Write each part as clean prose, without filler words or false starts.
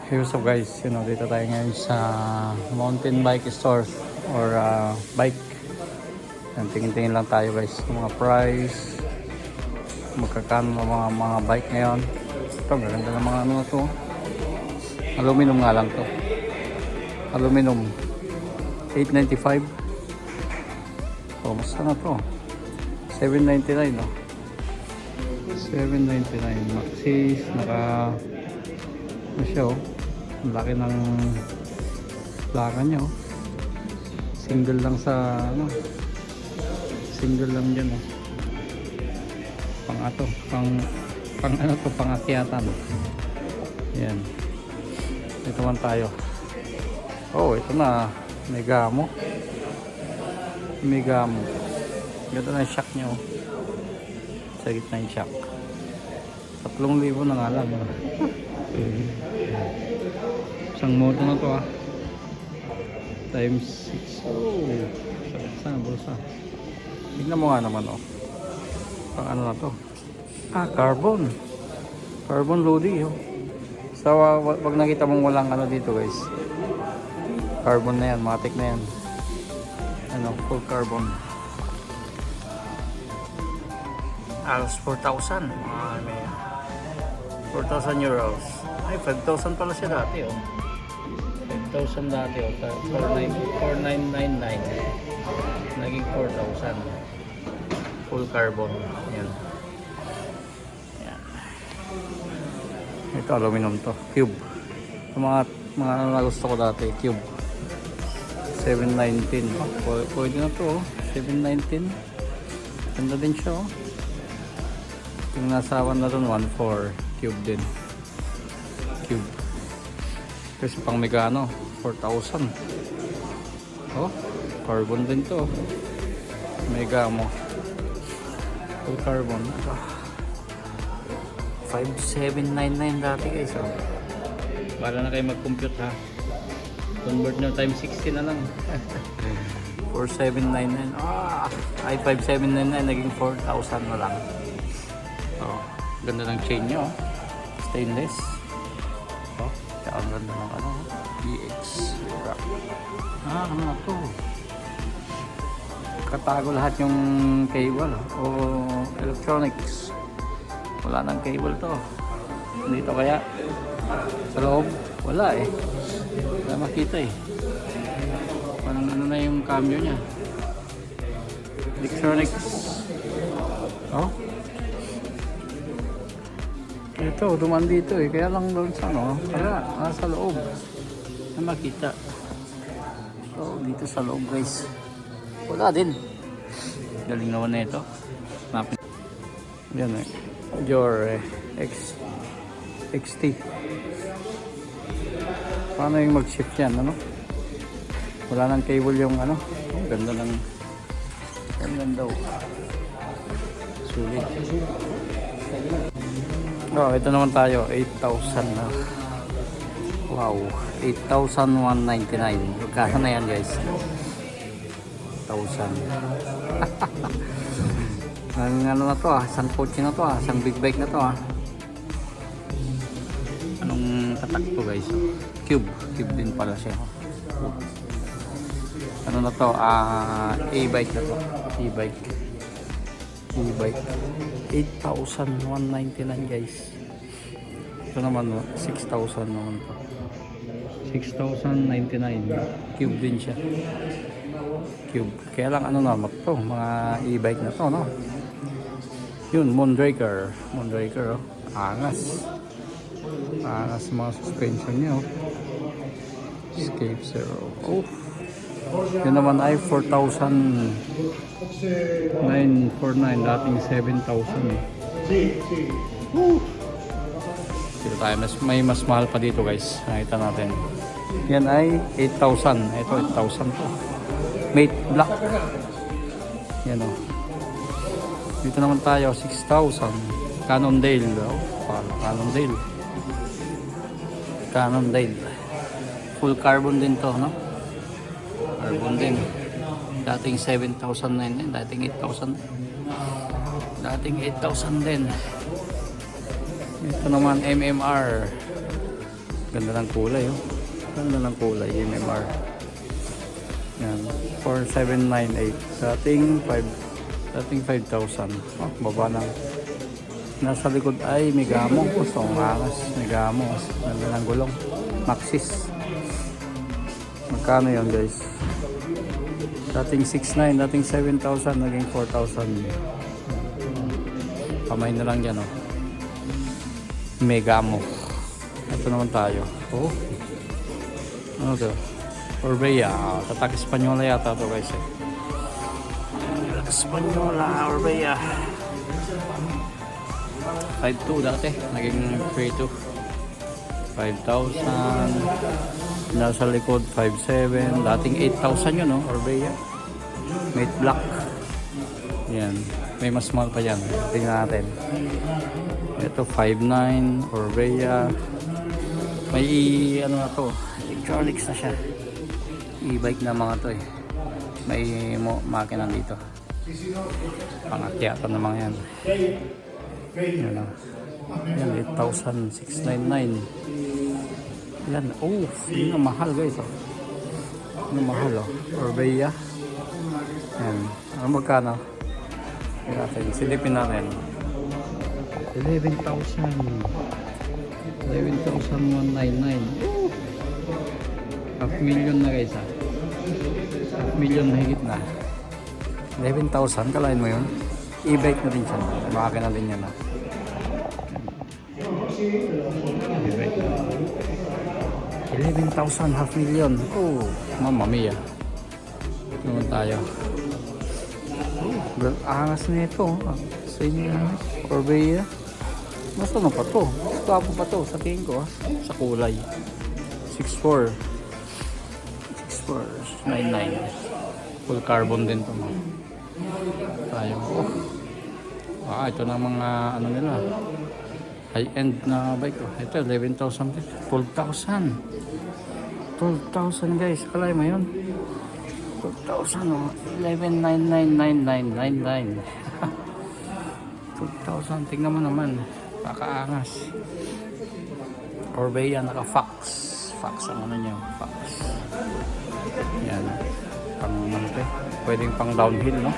Hey, what's up guys? Dito tayo ngayon sa mountain bike store or bike. Tingin-tingin lang tayo guys ng mga price. Magkakano ng mga bike ngayon. Ito, maganda ng mga ano na to. Aluminum nga lang to. Aluminum. 895. So, basta na to. 799 no? 799. Maxis. Ano siya oh. Ang laki ng plaka niya oh. Single lang sa single lang dyan oh. Pang akyatan. Yan. Ito man tayo. Oh, ito na. May gamo. Ganda na yung shock niya oh. Sa gitna yung shock. 3,000 na nga lang. Isang moto na to times 6. Oh, saan bulsa. Tignan mo nga naman oh. Pang ano na to. Carbon Lodi oh. So wag nakita mong walang ano dito guys. Carbon na yan, matic na yan. Full carbon. Alas 4,000. 4,000 euros. Ay, 5,000 pala siya dati oh. 5,000 dati oh. 4,999. Naging 4,000. Full carbon. Yan. Ito aluminum to. Cube. Mga ano na gusto ko dati. Cube. 719. Pwede na to oh. 719. Ganda din siya oh. Yung nasawan na doon 1.4. Cube din. Cube. Kasi pang megano 4,000. Oh, carbon din to. Mega mo. Full carbon. 5,799 dati guys oh. Para na kayo mag-compute ha. Convert nyo times 60 na lang. 4,799. Ay 5,799 naging 4,000 na lang. Oh, ganda ng chain nyo. Stainless. Oh, kaya ang ganda ng BX. Ano na to? Katago lahat yung cable o electronics. Wala nang cable to. Dito kaya sa loob wala eh. Wala makita eh. Parang ano na yung cambio nya. Electronics. Oh. Ito, duman dito eh. Kaya lang doon sa kaya nasa loob na makita. So, dito sa loob guys. Wala din. Galing naman na ito. Yan eh. Dior XT. Paano yung mag-shift yan? Wala nang cable yung ganda ng daw. Sulit. Oh, ito naman tayo, 8,000 na. Wow, 8,199. Magkano na yan guys? 1,000. Ang na to isang kotse na to isang big bike na to Anong tatak to guys? Cube din pala siya. Ano na to? E-bike na to. E-bike 8,199 guys. Ito naman 6,000 naman to. 6,099. Cube din siya. Cube. Kaya lang naman to, mga e-bike na to Yun, Moonraker oh. Angas mga suspension niya oh. Escape Zero. Oh. Yun naman ay 4,949. Dating 7,000 Dito tayo. May mas mahal pa dito guys. Nakita natin. Yan ay 8,000. Ito 8,000 to. Mate Black. Yan o. Dito naman tayo 6,000. Cannondale oh. Cannondale. Full carbon din to carbon din. Dating 7,009 din. Dating 8,000. Dating 8,000 din. Ito naman MMR Ganda ng kulay, oh. Ganda ng kulay, MMR. Yan, 4798. Dating 5,000. Oh, baba ng. Nasa likod ay Megamo. So, ang angas. Megamo. Ganda ng gulong. Maxis. Magkano yun, guys? Dating 6,900, dating 7,000, naging 4,000. Kamay na lang yan, oh. Megamo. Ito naman tayo. Oh. Ano to? Orbea. Tatak Espanyola yata to, guys. Espanyola, Orbea. 5,200 dati. Naging 3,200. 5,000. Nasa likod 5,700. Dating 8,000 yun, no? Orbea. Mate black. Yan. May mas mahal pa yan. Tingnan natin. Ito 5,900. Orbea. May ano na to. Electronics na siya. E-bike na mga to eh. May makina dito. Pangakyatan na mga yan. Yan o. Yan, 8,699. Yan. Oh, yun ang mahal, guys. Oh. Yun ang mahal, oh. Orbea. Yan. Ano magkano? Yan natin. Silipin natin. 11,000. 11,199. Half million na, guys, ah. Half million na higit na. 11,000. Kalahin mo yun. E-bike na din siya. Makakina din yan, ah. E-bike na. 11,000. Half million. Oh, mamma mia. Naman tayo. Oh, angas na ito. Sa inyo yan. Orbea. Basta na pa to. Gusto pa to sa tingin ko, ah. Sa kulay. 6,400. 6,499. Full carbon din to, mo. Tayo. Oh. Ito na mga ano nila. High-end na bike. Oh. Ito 11,000. 12,000. 12,000, guys. Kalay mo yun. 12,000, oh. 11,99999. 12,000. Tingnan mo naman. Kakaangas. Orbea naka-fax. Fax ang ano niya. Fax. Yan. Pang ano to. Pwedeng pang downhill, no?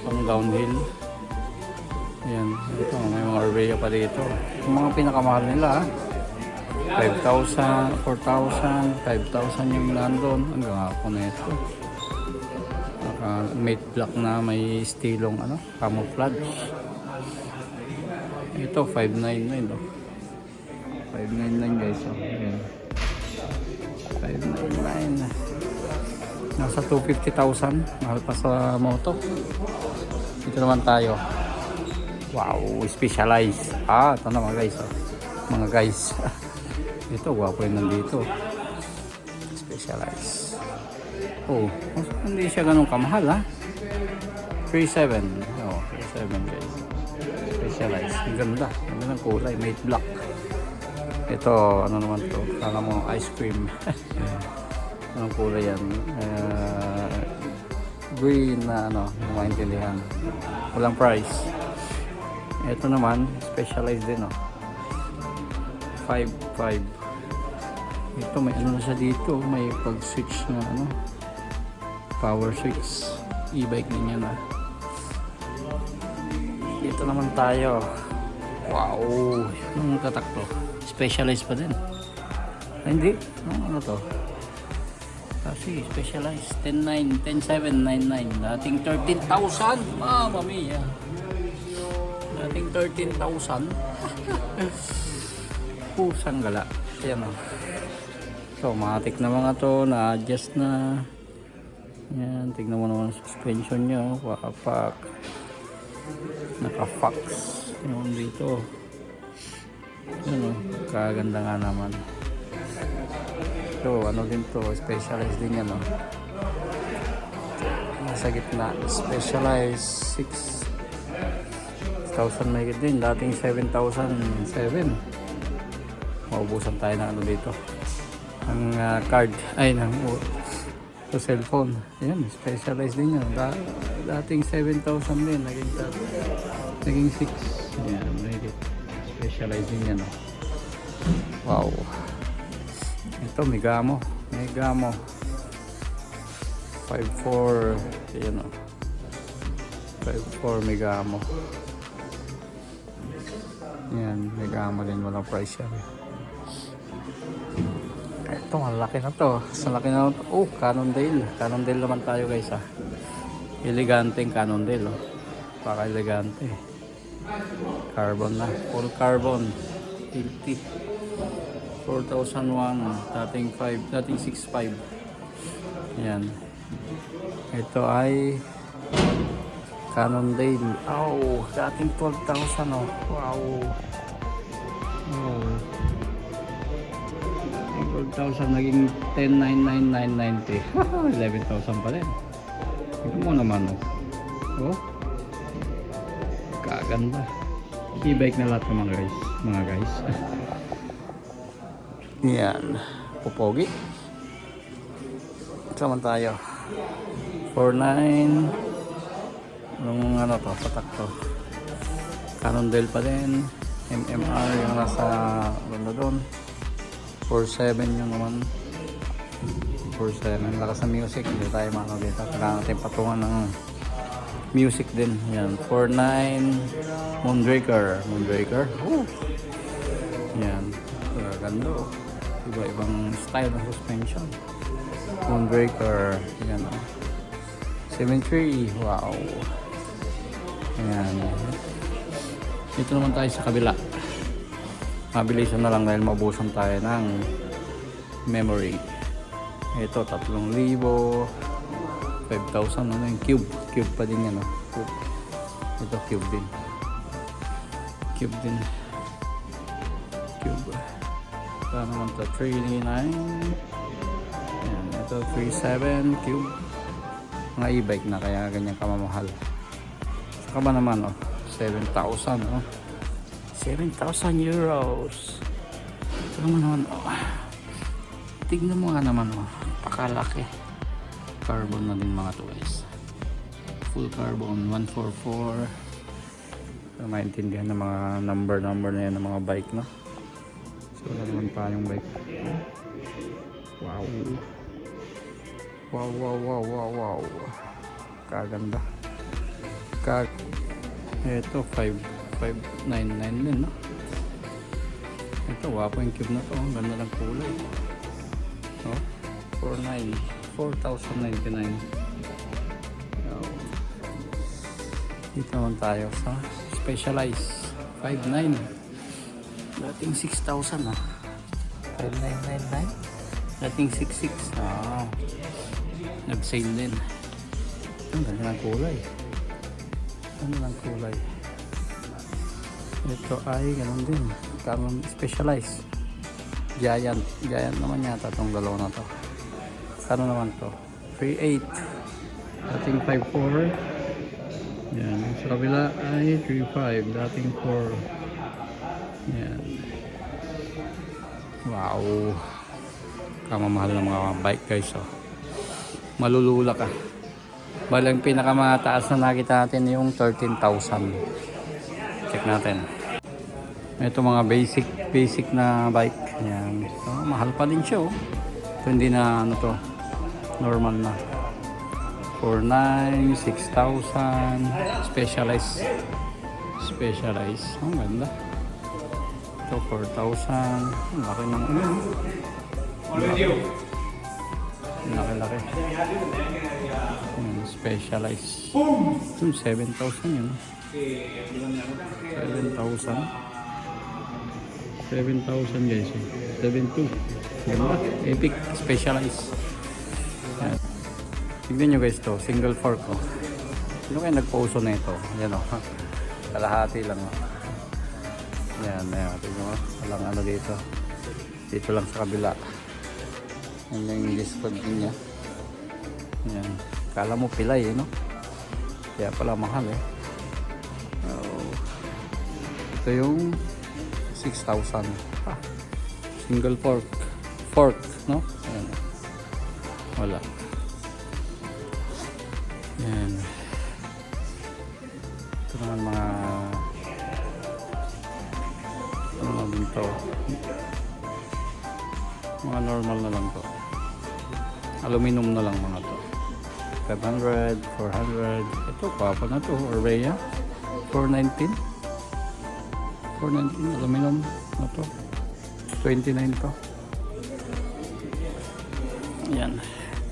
Pang downhill. Yan. Ito. May mga Orbea pa dito. Yung mga pinakamahal nila, 5,000, 4,000, 5,000 yung nandun. Hanggang ako na ito. Mate black na may stilong ano, camouflage. Ito 599, no? 599, guys. Oh. Ayan. 599. Nasa 250,000. Mahal pa sa moto. Dito naman tayo. Wow, specialized. Ito na mga guys. Oh. Mga guys. Ito, gwapo yun nandito. Specialized. Oh, hindi siya ganun kamahal, ha? 3,700. Oh, 3,700, guys. Specialized. Ang ganda. Ang ganda ng kulay. Mate black. Ito, ano naman to? Kala mo, ice cream. Anong kulay yan? Green na ano, maintindihan. Walang price. Ito naman, specialized din, oh. 5,500. Ito, may ano na siya dito. May pag-switch na ano. Power switch. E-bike din yan, ah. Dito naman tayo. Wow! Anong tatak to? Specialized pa din. Hindi. Ano to? Kasi specialized. 10,900, 10,799. Dating 13,000. Mamma mia. Dating 13,000. Pusang gala. Ayan, o. So, matik na mga to. Na-adjust na. Yan. Tignan mo naman suspension nyo. Wakapak. Naka-fax. Yung dito. Ano, kaganda nga naman. So, ano din to, specialized din yan, no? Nasa gitna, specialized 6,000 may din, dating 7,007. Maubusan tayo ng ano dito. Ang card, ay, ng sa cellphone. Ayan, specialized din yan. Dating 7,000 din, naging 6. Ayan, may specialized din yan, no? Wow. Ito, Megamo. Megamo. 5.4. Ayan o. 5.4 Megamo. Yan, Megamo din. Walang price yan. Ito, malaki na to. Sa laki na to. Oh, Cannondale. Cannondale naman tayo guys ha. Elegante yung Cannondale. Oh. Paka-elegante. Carbon na. Full carbon. 50. 4,001. Dating 5. Dating 6.5. Yan. Ito ay Cannondale. Oh, dating 12,000 oh. Wow. Oh. 12,000 naging 10,99990. 11,000 pa rin. Tignan mo naman oh. Oh. Kaganda. E-bike na lahat ng mga guys. Yan. Pupogi. Saman tayo. 49. Anong ano to? Patak to. Cannondale pa din. MMR yung nasa doon. 47 yung naman. 47. Lakas ng music. Hindi tayo mano dito. Kailangan natin patungan ng music din. Yan. 49. Moonbreaker. Moonbreaker. Oh. Yan. Ganda oh. Iba-ibang style ng suspension. Moonbreaker. Yan oh. 7.3. Wow. Ayan. Dito naman tayo sa kabila. Mabilisan na lang dahil maubusan tayo ng memory. Ito 3,000. 5,000. Ano yung cube? Cube pa din yan. Cube. Ito cube din. Cube din. Cube. Ito naman ito 3,9. Ayan. Ito 3,7. Cube. Mga e-bike na kaya ganyan kamamahal. Saka ba naman 7,000 7,000 euros. Ito naman tignan mo nga naman pakalaki. Carbon na din mga to guys. Full carbon 144. So, maintindihan ng mga number na yan ng mga bike no. So wala naman pa yung bike. Wow. Wow. Kaganda. Ito 5,599 din no. Ito wapo yung cube na to. Ganda ng kulay. Oh, 4,099. Dito naman tayo sa Specialized 5,900. Dating 6,000 5,999. Dating 6,600. Nag-sale din. Ang ganda ng kulay. Ito ay ganun din. Canon Specialized. Giant naman yata itong dalawa na to. Ano naman to? 3.8. Dating 5.4. Yan. Sa kabila ay 3.5. Dating 4. Yan. Wow. Kamamahal ng mga bike guys malulula ka. Balang pinakamataas na nakita natin yung 13,000. Check natin. Ito mga basic na bike. Yan. So, mahal pa din siya Ito hindi na ano to. Normal na. 4,900, 6,000. Specialized. Ang ganda. Ito 4,000. Ang laki ng laki. Specialized. 7,000 yun. 7,000 guys. 7,200. Ganda. Epic. Specialized. Yan. Tignan nyo guys to. Single fork Sino kayo nagpauso na ito? Yan kalahati lang Yan. Tignan mo. Walang ano dito. Dito lang sa kabila. Yan yung discount din niya. Yan. Kala mo pilay no? Kaya pala mahal Ito yung 6,000. Single fork no? Ayan. Wala. Yan. Ito naman mga ano din to. Mga normal na lang to. Aluminum na lang mga to. 500, 400. Ito, papa na to. Orbea. 419. 419 aluminum na to. 29 to. Yan.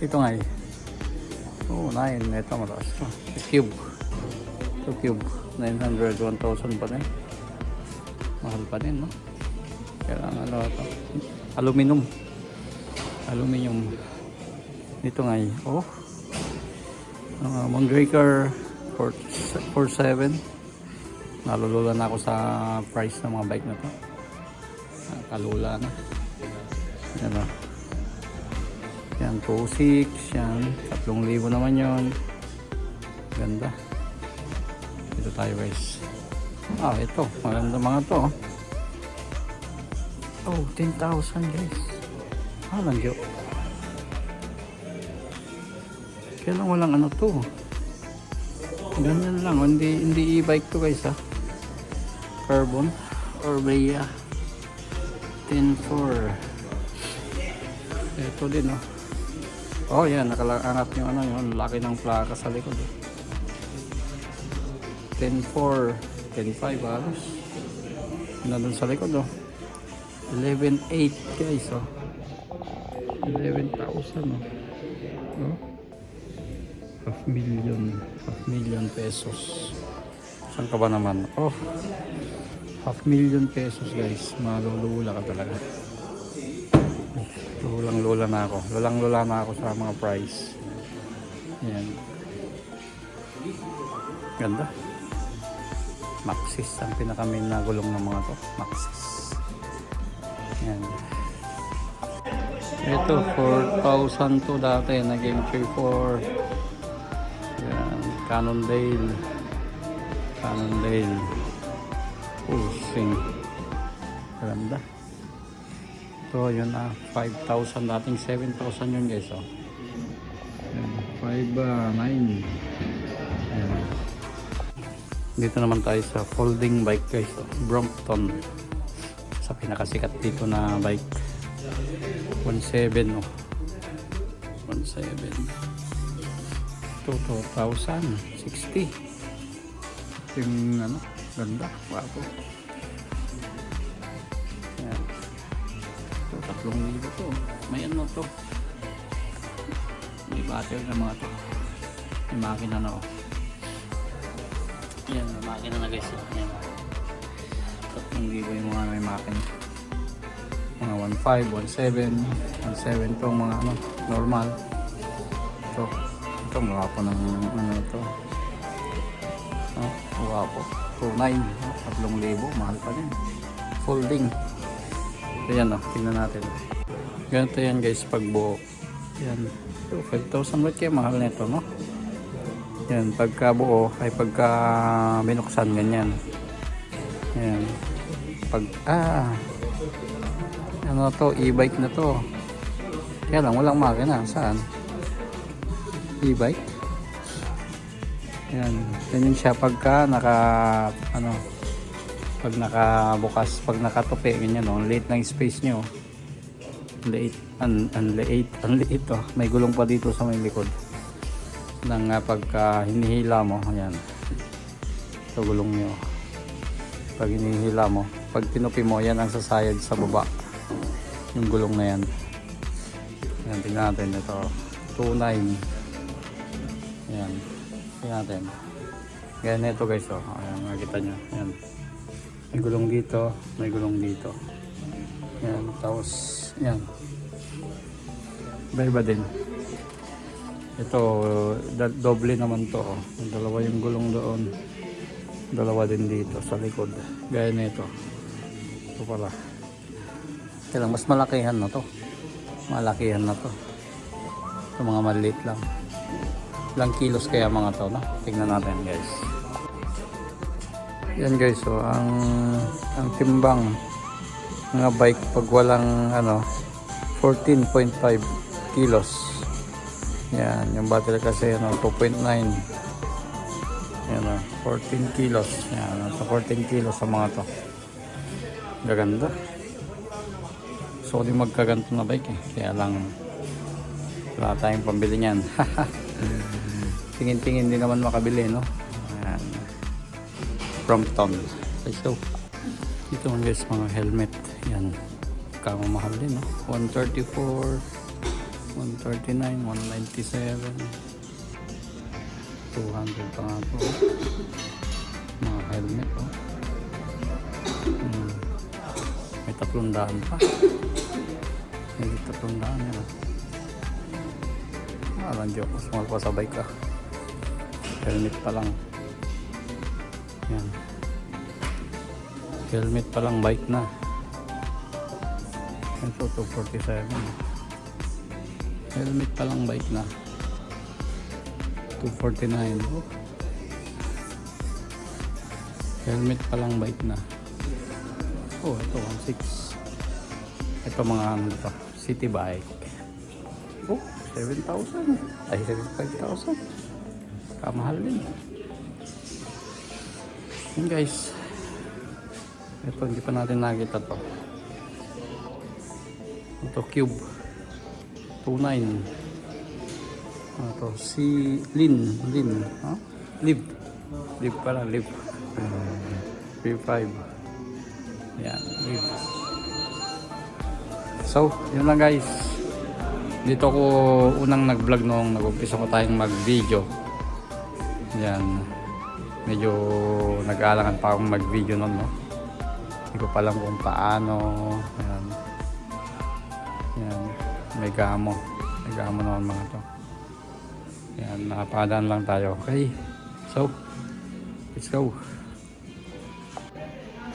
Ito nga eh. Oh, 9. Ito mataas to. Cube. Ito cube. 900, 1,000 pa rin. Mahal pa din, no? Kailangan ano ito. Aluminum. Aluminum. Dito nga eh. Oh. Mondraker 47. Nalulula na ako sa price ng mga bike na to. Kalula na. Yan o. Yan 2,600. Yan 3,000 naman yun. Ganda. Dito tayo guys. Ito. Maganda mga to. Oh, 10,000 guys. Langyo. Kaya lang walang ano to. Ganyan lang. Hindi e-bike to guys ha. Carbon. Orbea. 10,400. Ito din oh. Oh yan. Nakalangat yung ano yung laki ng plaka sa likod. 10,400. 10,500 halos. Yun dun sa likod oh. 11,800 guys oh. 11,000 oh. Oh. Half million pesos. Saan ka ba naman? Oh. 500,000 pesos guys. Malulula ka talaga. Lulang-lula na ako. Lulang-lula na ako sa mga price. Yan. Ganda. Maxis ang pinaka-main na gulong ng mga to. Maxis. Yan. Ito 4,000 to dati. Naging 3,400. Yan. Cannondale. Pusing. Ganda. Ito yun 5,000 dating 7,000 yun guys oh. Yan. 5,900. Yan. Dito naman tayo sa folding bike guys oh. Brompton. Sa pinakasikat dito na bike. 1,700 oh. 1,700. 2,060. Yung ano, ganda, wapo. Yan. Ito, 3,000 to. May ano to. May battery na mga to. May makina na oh. Yan, may makina na guys. Yan. 3,000 yung mga may makina. Mga 1,500, 1,700, 1,700 to mga ano, normal. Ito mwapo ng ano to. Mwapo. 2,900, 3,000, mahal pa din. Folding. Ito yan tingnan natin. Ganito yan guys pag buo. Yan. 5,000 ba't kaya mahal nito no? Yan, pagka buo ay pagka binuksan ganyan. Yan. Pag ano to, e-bike na to. Kaya lang walang makina. Saan? E-bike. Yan. Ganyan siya pagka pag nakabukas, pag nakatupi ganyan oh. Liit ng space nyo. Liit. Ang liit oh. May gulong pa dito sa may likod. Nang pagka hinihila mo, ayan. Ito gulong nyo. Pag hinihila mo, pag tinupi mo, yan ang sasayad sa baba. Yung gulong na yan. Yan, tingnan natin ito. 2,900. Yan. Tingnan natin. Yan ito guys oh. Ayan, makikita nyo. Yan. May gulong dito. May gulong dito. Yan. Tapos, yan. Iba din. Ito, doble naman to oh. Dalawa yung gulong doon. Dalawa din dito sa likod. Gaya na ito. Ito pala. Kaya lang, mas malakihan na to. Malakihan na to. Ito mga maliit lang. Ilang kilos kaya mga to, no? Tingnan natin guys. Yan guys, so ang timbang ng bike pag walang 14.5 kilos. Yan, yung battery kasi 2.9. Yan 14 kilos. Yan, so 14 kilos sa mga to. Gaganda. gusto ko din magkaganto na bike eh. Kaya lang wala tayong pambili niyan. Tingin-tingin din naman makabili, no? Ayan. Brompton. So, dito man guys, mga helmet. Yan. Kamamahal din, no? 134, 139, 197, 200 pa nga po. Mga helmet, oh. May 300 pa. May 300 yan. Alam diyo, small pa sa bike ka. Helmet pa lang. Yan. Helmet pa lang, bike na. Ito, 247. Helmet pa lang, bike na. 249. Oh. Helmet pa lang, bike na. Oh, ito 1.6. Ito mga ano to, city bike. Oh, 7,000. Ay, 75,000. Kamahal din. Yun guys. Ito, hindi pa natin nakita to. Ito, Cube. 29. Ito, si Lin. Huh? Live. Live pala, live. 3.5. Yan, live. So, yun lang guys. Dito ko unang nag-vlog noong nag-umpisa ko tayong mag-video. Yan. Medyo nag-aalangan pa akong mag-video noon, no? Hindi ko pa alam kung paano. Yan. Yan. May gamo. May gamo naman mga to. Yan. Nakapadaan lang tayo. Okay. So, let's go.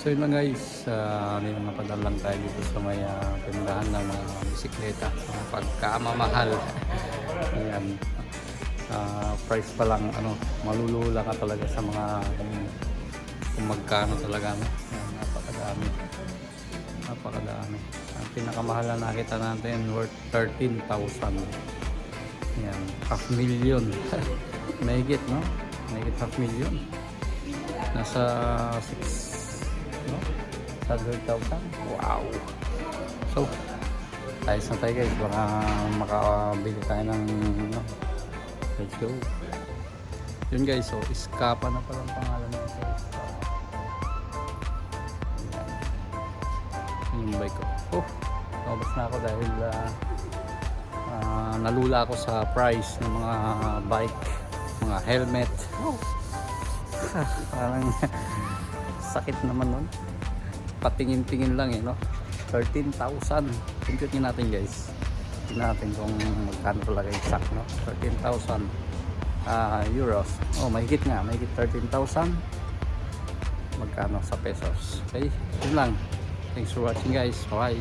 So yun lang guys, napadaan lang tayo dito sa may tindahan ng mga bisikleta, mga pagkamamahal. Ayan, price pa lang, ano, malulula ka talaga sa mga kung magkano talaga, no? Ayan, napakadami. Ang pinakamahal na nakita natin worth 13,000. Ayan, half million. Mahigit, no? Mahigit half million. Nasa 6 no? 100,000. Wow. So, ayos na tayo guys. Baka makabili tayo ng no? Let's go. Yun guys. So, Iskapa na palang pangalan nito. Yung bike ko. Oh, nakabas na ako dahil nalula ako sa price ng mga bike, mga helmet. Oh. Parang sakit naman nun. Patingin-tingin lang eh, no? 13,000. Compute natin guys. Tingnan natin kung magkano talaga exact, no? 13,000 euros. Oh, mahigit nga. Mahigit 13,000. Magkano sa pesos. Okay? Yun lang. Thanks for watching guys. Bye.